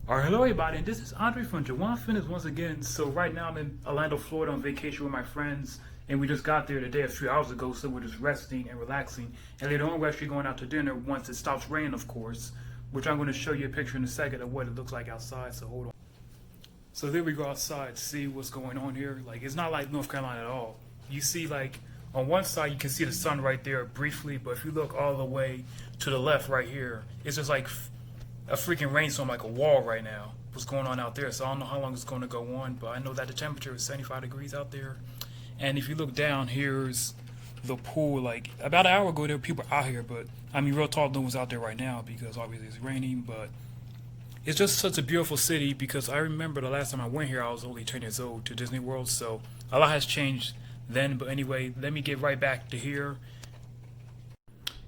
All right, hello everybody, and this is Andre from Jawan Fitness once again. So right now I'm in Orlando, Florida on vacation with my friends, and we just got there today a few hours ago, so we're just resting and relaxing. And later on we're actually going out to dinner once it stops raining, of course, which I'm going to show you a picture in a second of what it looks like outside, so hold on. So there we go outside, see what's going on here. Like, it's not like North Carolina at all. You see, like, on one side you can see the sun right there briefly, but if you look all the way to the left right here, it's just like a freaking rainstorm, like a wall right now. What's going on out there? So I don't know how long it's going to go on, but I know that the temperature is 75 degrees out there. And if you look down, here's the pool. Like about an hour ago, there were people out here, but I mean, real talk, no one's out there right now because obviously it's raining. But it's just such a beautiful city because I remember the last time I went here, I was only 10 years old to Disney World. So a lot has changed then. But anyway, let me get right back to here.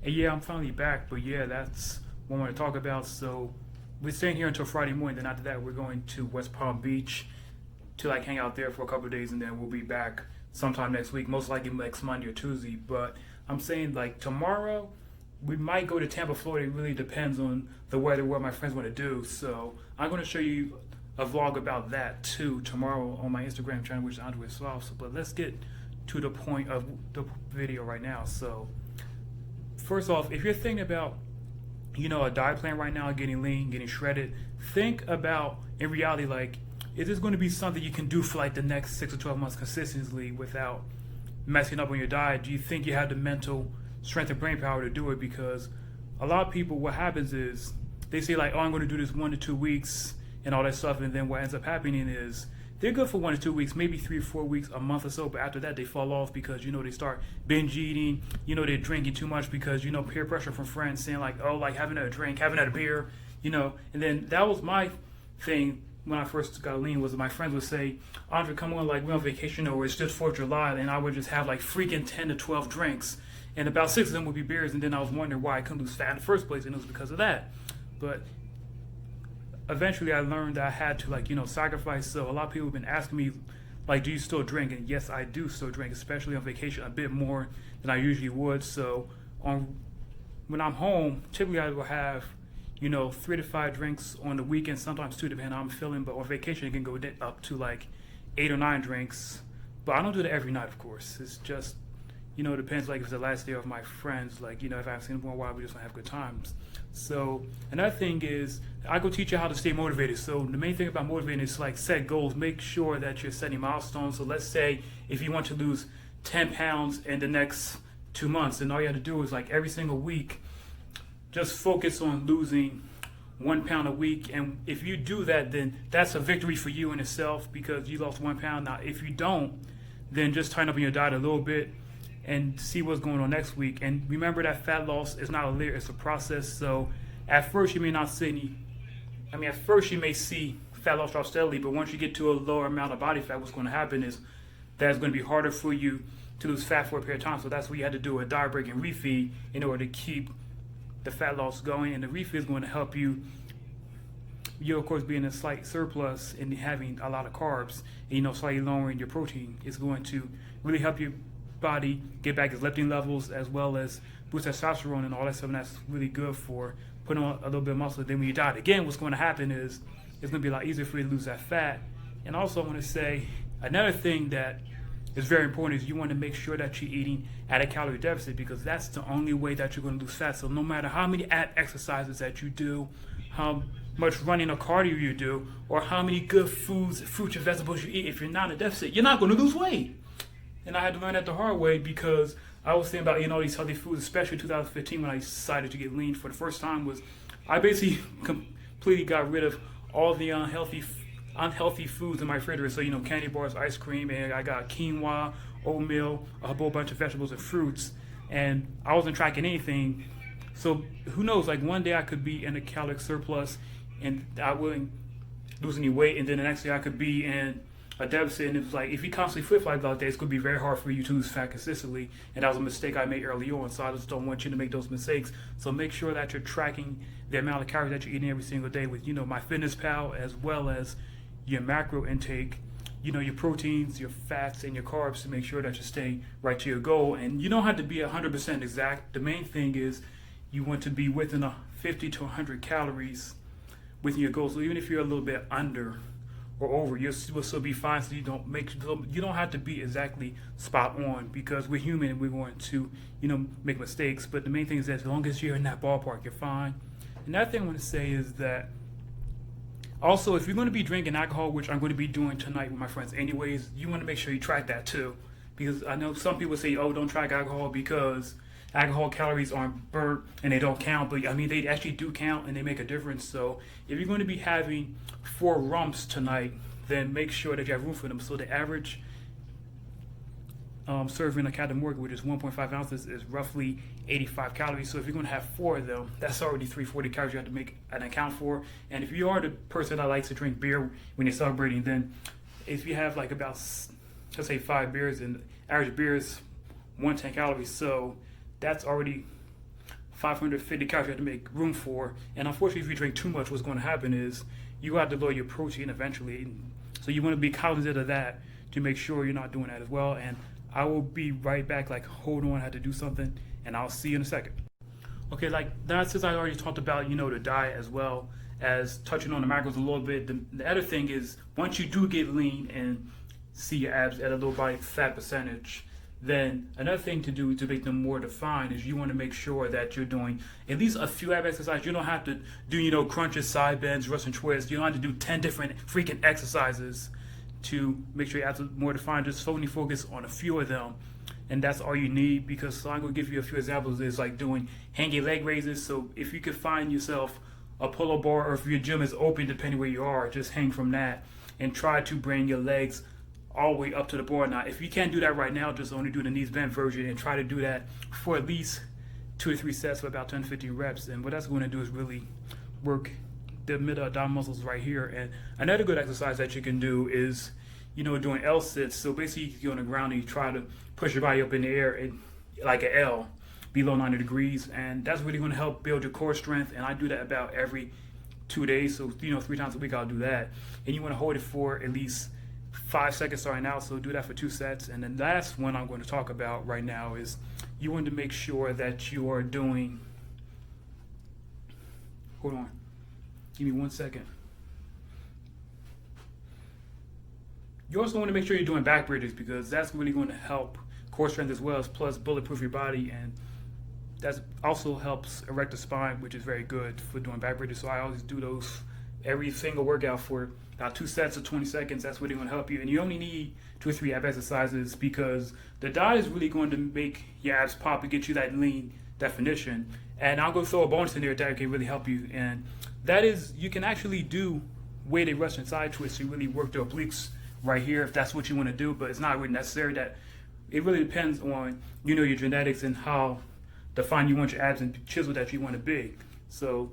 And yeah, I'm finally back. But yeah, that's what I want to talk about. So we're staying here until Friday morning. Then after that, we're going to West Palm Beach to like hang out there for a couple of days, and then we'll be back sometime next week, most likely next Monday or Tuesday. But I'm saying like tomorrow, we might go to Tampa, Florida. It really depends on the weather, what my friends want to do. So I'm going to show you a vlog about that too tomorrow on my Instagram channel, which is Andre Sauce. But let's get to the point of the video right now. So first off, if you're thinking about a diet plan right now, getting lean, getting shredded, think about in reality, like, is this going to be something you can do for like the next 6 or 12 months consistently without messing up on your diet? Do you think you have the mental strength and brain power to do it? Because a lot of people, what happens is they say like, oh, I'm going to do this 1 to 2 weeks and all that stuff. And then what ends up happening is they're good for 1 to 2 weeks, maybe 3 or 4 weeks, a month or so. But after that, they fall off because, they start binge eating. They're drinking too much because, peer pressure from friends saying like, oh, like having a drink, having a beer, And then that was my thing when I first got lean was my friends would say, Andre, come on, like we're on vacation or it's just 4th of July. And I would just have like freaking 10 to 12 drinks. And about 6 of them would be beers. And then I was wondering why I couldn't lose fat in the first place. And it was because of that. But eventually I learned that I had to sacrifice. So a lot of people have been asking me like, do you still drink? And yes, I do still drink, especially on vacation, a bit more than I usually would. So when I'm home, typically I will have 3 to 5 drinks on the weekend, sometimes 2 depending on how I'm feeling. But on vacation it can go up to like 8 or 9 drinks. But I don't do that every night, of course. It's just it depends, like if it's the last day of my friends, like if I haven't seen them for a while, we just want to have good times. So another thing is I go teach you how to stay motivated. So the main thing about motivating is like set goals. Make sure that you're setting milestones. So let's say if you want to lose 10 pounds in the next 2 months, then all you have to do is like every single week, just focus on losing 1 pound a week. And if you do that, then that's a victory for you in itself because you lost 1 pound. Now, if you don't, then just tighten up on your diet a little bit and see what's going on next week. And remember that fat loss is not a linear, it's a process. So at first you may not see at first you may see fat loss drop steadily, but once you get to a lower amount of body fat, what's going to happen is that it's going to be harder for you to lose fat for a period of time. So that's where you had to do a diet break and refeed in order to keep the fat loss going. And the refeed is going to help you of course be in a slight surplus and having a lot of carbs and slightly lowering your protein is going to really help your body get back its leptin levels as well as boost testosterone and all that stuff, and that's really good for putting on a little bit of muscle. Then when you diet again, what's going to happen is it's going to be a lot easier for you to lose that fat. And also I want to say another thing that is very important is you want to make sure that you're eating at a calorie deficit because that's the only way that you're going to lose fat. So no matter how many ab exercises that you do, how much running or cardio you do, or how many good foods, fruits and vegetables you eat, if you're not in a deficit, you're not going to lose weight. And I had to learn that the hard way because I was thinking about eating all these healthy foods, especially in 2015 when I decided to get lean for the first time. Was I basically completely got rid of all the unhealthy foods in my refrigerator. So candy bars, ice cream, and I got quinoa, oatmeal, a whole bunch of vegetables and fruits, and I wasn't tracking anything. So who knows? Like one day I could be in a caloric surplus and I wouldn't lose any weight, and then the next day I could be in a deficit. And it was like if you constantly flip-flop all day, it's going to be very hard for you to lose fat consistently. And that was a mistake I made early on. So I just don't want you to make those mistakes. So make sure that you're tracking the amount of calories that you're eating every single day with MyFitnessPal as well as your macro intake, your proteins, your fats, and your carbs to make sure that you stay right to your goal. And you don't have to be 100% exact. The main thing is you want to be within 50 to 100 calories within your goal. So even if you're a little bit under or over, you'll still be fine. So you don't have to be exactly spot on, because we're human and we're going to make mistakes. But the main thing is that as long as you're in that ballpark, you're fine. Another thing I want to say is that also, if you're going to be drinking alcohol, which I'm going to be doing tonight with my friends anyways, you want to make sure you track that too. Because I know some people say, oh, don't track alcohol because alcohol calories aren't burnt and they don't count. But I mean, they actually do count and they make a difference. So if you're going to be having 4 rumps tonight, then make sure that you have room for them. So the average serving a Captain Morgan, which is 1.5 ounces, is roughly 85 calories. So if you're going to have 4 of them, that's already 340 calories you have to make an account for. And if you are the person that likes to drink beer when you're celebrating, then if you have like about, let's say 5 beers, and average beer is 110 calories, so that's already 550 calories you have to make room for. And unfortunately, if you drink too much, what's going to happen is you have to lower your protein eventually. So you want to be cognizant of that to make sure you're not doing that as well. And I will be right back. Like, hold on, I had to do something, and I'll see you in a second. Okay, like that, since I already talked about, the diet as well as touching on the macros a little bit, the other thing is once you do get lean and see your abs at a low body fat percentage, then another thing to do to make them more defined is you want to make sure that you're doing at least a few ab exercises. You don't have to do, crunches, side bends, Russian twists. You don't have to do 10 different freaking exercises to make sure your abs are more defined. Just only focus on a few of them, and that's all you need. Because I'm going to give you a few examples. Is like doing hanging leg raises. So if you could find yourself a pull-up bar, or if your gym is open, depending where you are, just hang from that and try to bring your legs all the way up to the bar. Now, if you can't do that right now, just only do the knees bent version and try to do that for at least 2 to 3 sets for about 10 to 15 reps. And what that's going to do is really work the mid-abdominal muscles right here. And another good exercise that you can do is, doing L sits. So basically, you go on the ground and you try to push your body up in the air and like an L below 90 degrees. And that's really going to help build your core strength. And I do that about every 2 days. So, 3 times a week I'll do that. And you want to hold it for at least 5 seconds starting out. So do that for 2 sets. And then the last one I'm going to talk about right now is you want to make sure that you are doing, hold on, give me 1 second. You also want to make sure you're doing back bridges, because that's really going to help core strength as well as plus bulletproof your body, and that also helps erect the spine, which is very good for doing back bridges. So I always do those every single workout for about 2 sets of 20 seconds. That's really going to help you. And you only need 2 or 3 ab exercises, because the diet is really going to make your abs pop and get you that lean definition. And I'll go throw a bonus in there that can really help you. And that is, you can actually do weighted Russian side twists to really work the obliques right here if that's what you want to do. But it's not really necessary. That it really depends on your genetics and how defined you want your abs and chisel that you want to be. So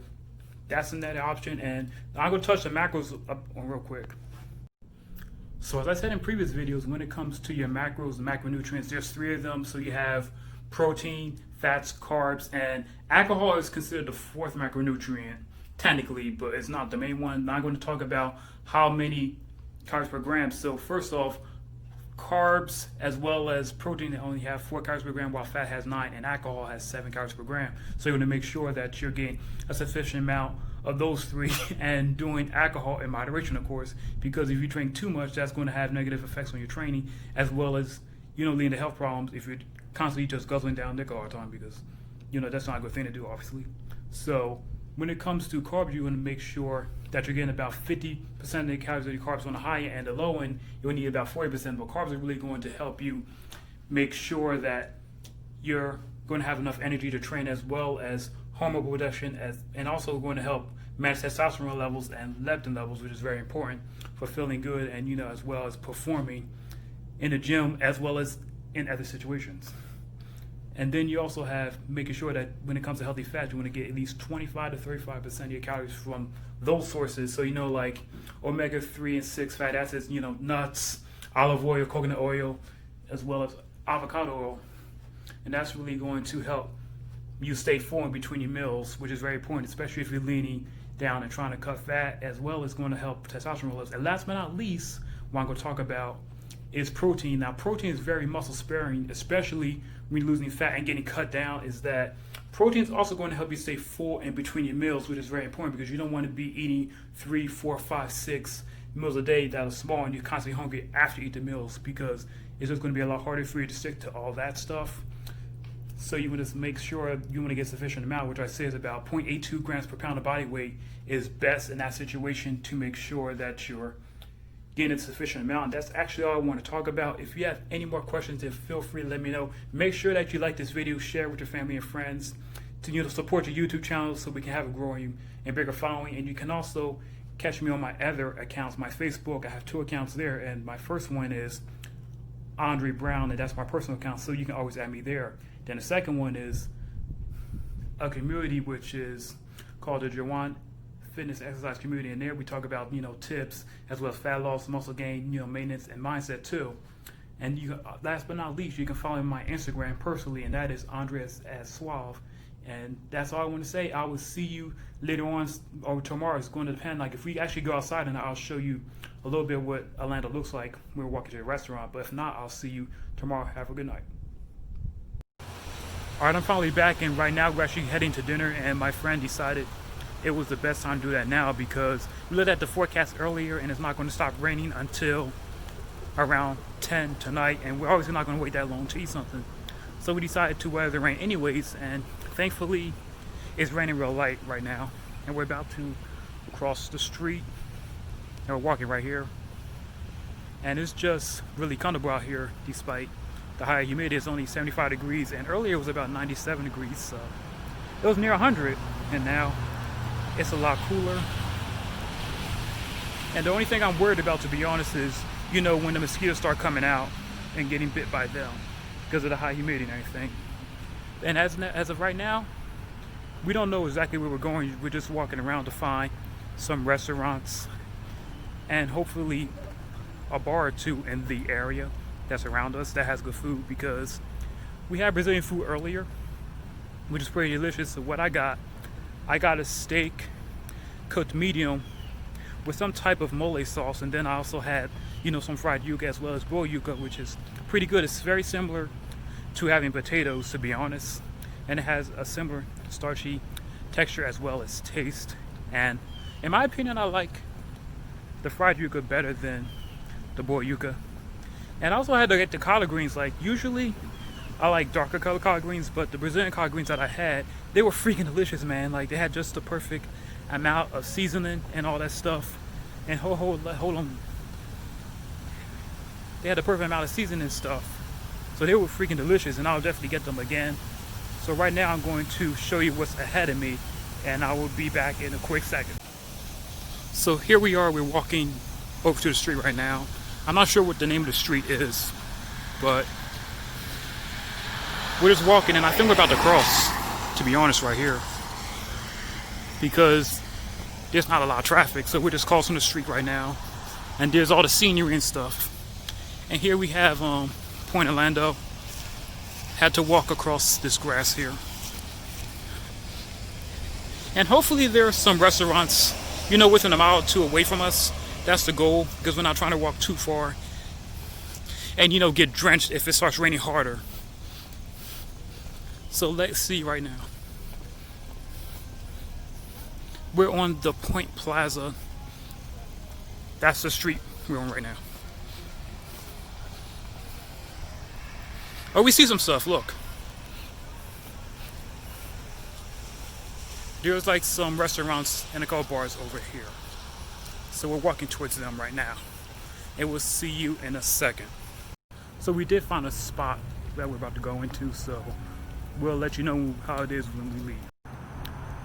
that's another option. And I'm going to touch the macros up on real quick. So as I said in previous videos, when it comes to your macros, the macronutrients, there's 3 of them. So you have protein, fats, carbs, and alcohol is considered the 4th macronutrient technically, but it's not the main one. Now I'm going to talk about how many calories per gram. So first off, carbs as well as protein only have 4 calories per gram, while fat has 9 and alcohol has 7 calories per gram. So you want to make sure that you're getting a sufficient amount of those 3 and doing alcohol in moderation, of course, because if you drink too much, that's going to have negative effects on your training, as well as leading to health problems if you're constantly just guzzling down liquor all the time, because that's not a good thing to do, obviously. So when it comes to carbs, you want to make sure that you're getting about 50% of the calories of your carbs on the high end. The low end, you'll need about 40%. But carbs are really going to help you make sure that you're going to have enough energy to train, as well as hormone production, and also going to help manage testosterone levels and leptin levels, which is very important for feeling good and as well as performing in the gym as well as in other situations. And then you also have making sure that when it comes to healthy fats, you want to get at least 25 to 35% of your calories from those sources. So, like omega-3 and 6 fat acids, nuts, olive oil, coconut oil, as well as avocado oil. And that's really going to help you stay full in between your meals, which is very important, especially if you're leaning down and trying to cut fat, as well as going to help testosterone levels. And last but not least, what I'm going to talk about is protein. Now, protein is very muscle sparing, especially when you're losing fat and getting cut down. Is that protein is also going to help you stay full in between your meals, which is very important because you don't want to be eating 3, 4, 5, 6 meals a day that are small and you're constantly hungry after you eat the meals, because it's just going to be a lot harder for you to stick to all that stuff. So you want to just make sure you want to get sufficient amount, which I say is about 0.82 grams per pound of body weight is best in that situation to make sure that you're getting a sufficient amount. And that's actually all I want to talk about. If you have any more questions, then feel free to let me know. Make sure that you like this video, share with your family and friends to support your YouTube channel so we can have a growing and bigger following. And you can also catch me on my other accounts, my Facebook. I have 2 accounts there, and my first one is Andre Brown, and that's my personal account, so you can always add me there. Then the second one is a community which is called the Jawan Fitness Exercise Community, and there we talk about tips as well as fat loss, muscle gain, maintenance, and mindset too. And you, last but not least, you can follow my Instagram personally, and that is Andres as Suave. And that's all I want to say. I will see you later on or tomorrow. It's going to depend. Like if we actually go outside, and I'll show you a little bit what Orlando looks like when we're walking to the restaurant. But if not, I'll see you tomorrow. Have a good night. All right, I'm finally back, and right now we're actually heading to dinner, and my friend decided it was the best time to do that now because we looked at the forecast earlier and it's not going to stop raining until around 10 tonight, and we're obviously not going to wait that long to eat something. So we decided to weather the rain anyways, and thankfully it's raining real light right now, and we're about to cross the street and we're walking right here, and it's just really comfortable out here despite the high humidity. Is only 75 degrees, and earlier it was about 97 degrees, so it was near 100, and now it's a lot cooler. And the only thing I'm worried about, to be honest, is when the mosquitoes start coming out and getting bit by them because of the high humidity and everything. And as of right now, we don't know exactly where we're going. We're just walking around to find some restaurants and hopefully a bar or 2 in the area that's around us that has good food, because we had Brazilian food earlier, which is pretty delicious. So what I got a steak cooked medium with some type of mole sauce, and then I also had some fried yuca as well as boiled yuca, which is pretty good. It's very similar to having potatoes, to be honest, and it has a similar starchy texture as well as taste. And in my opinion, I like the fried yuca better than the boiled yuca. And I also had to get the collard greens. Like usually I like darker color collard greens, but the Brazilian collard greens that I had, they were freaking delicious, man. Like they had just the perfect amount of seasoning and all that stuff. And hold on, they had the perfect amount of seasoning and stuff, so they were freaking delicious, and I'll definitely get them again. So right now I'm going to show you what's ahead of me, and I will be back in a quick second. So here we are, we're walking over to the street right now. I'm not sure what the name of the street is, but we're just walking, and I think we're about to cross, to be honest, right here, because there's not a lot of traffic. So we're just crossing the street right now, and there's all the scenery and stuff. And here we have Point Orlando. Had to walk across this grass here, and hopefully there are some restaurants within a mile or 2 away from us. That's the goal, because we're not trying to walk too far and get drenched if it starts raining harder. So let's see right now. We're on the Point Plaza. That's the street we're on right now. Oh, we see some stuff, look. There's like some restaurants and a couple bars over here. So we're walking towards them right now. And we'll see you in a second. So we did find a spot that we're about to go into, so we'll let you know how it is when we leave.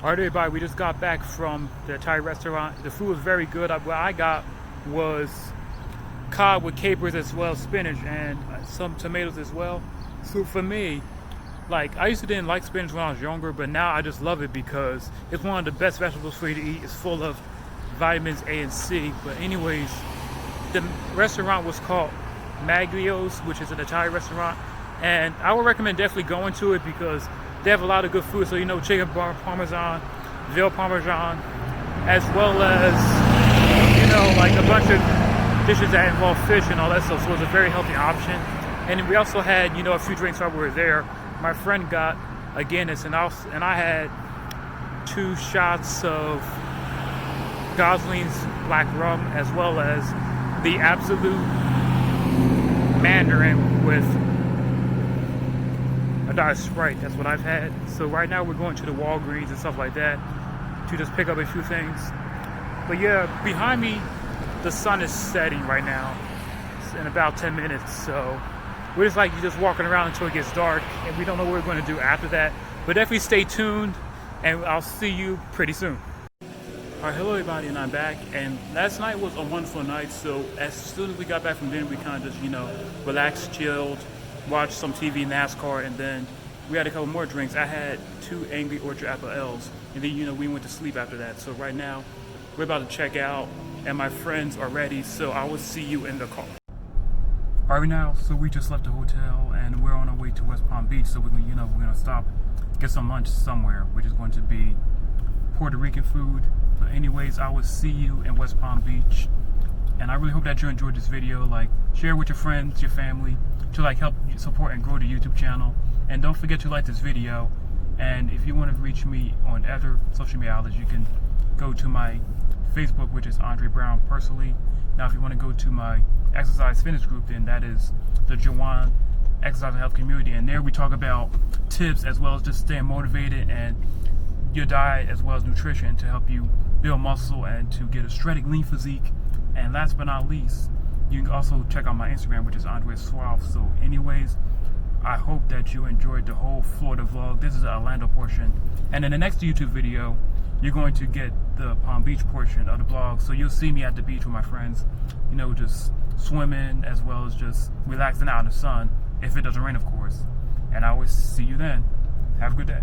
Alright everybody, we just got back from the Thai restaurant. The food was very good. What I got was cod with capers as well as spinach and some tomatoes as well. So for me, like, I used to didn't like spinach when I was younger, but now I just love it because it's one of the best vegetables for you to eat. It's full of vitamins A and C. But anyways, the restaurant was called Maglio's, which is an Italian restaurant, and I would recommend definitely going to it because they have a lot of good food. So chicken parmesan, veal parmesan, as well as like a bunch of dishes that involve fish and all that stuff. So it was a very healthy option. And we also had, you know, a few drinks while we were there. My friend got a Guinness, and I had 2 shots of Gosling's black rum, as well as the Absolute Mandarin with a Diet Sprite. That's what I've had. So right now we're going to the Walgreens and stuff like that to just pick up a few things. But yeah, behind me, the sun is setting right now. It's in about 10 minutes. So we're just like just walking around until it gets dark, and we don't know what we're going to do after that. But definitely stay tuned, and I'll see you pretty soon. Alright, hello everybody, and I'm back. And last night was a wonderful night. So as soon as we got back from dinner, we kind of just, you know, relaxed, chilled, watched some TV, NASCAR, and then we had a couple more drinks. I had 2 Angry Orchard Apple Ales, and then, you know, we went to sleep after that. So right now, we're about to check out, and my friends are ready, so I will see you in the car. Alright, now, so we just left the hotel, and we're on our way to West Palm Beach. So we're gonna stop, get some lunch somewhere, which is going to be Puerto Rican food. But anyways, I will see you in West Palm Beach, and I really hope that you enjoyed this video. Like, share with your friends, your family, to like help support and grow the YouTube channel. And don't forget to like this video. And if you want to reach me on other social media outlets, you can go to my Facebook, which is Andre Brown personally. Now, if you want to go to my exercise fitness group, then that is the Jawan Exercise and Health Community, and there we talk about tips as well as just staying motivated and your diet as well as nutrition to help you build muscle and to get a shredded lean physique. And last but not least, you can also check out my Instagram, which is Andre Suave. So anyways, I hope that you enjoyed the whole Florida vlog. This is the Orlando portion, and in the next YouTube video you're going to get the Palm Beach portion of the vlog. So you'll see me at the beach with my friends, you know, just swimming as well as just relaxing out in the sun, if it doesn't rain, of course. And I will see you then. Have a good day.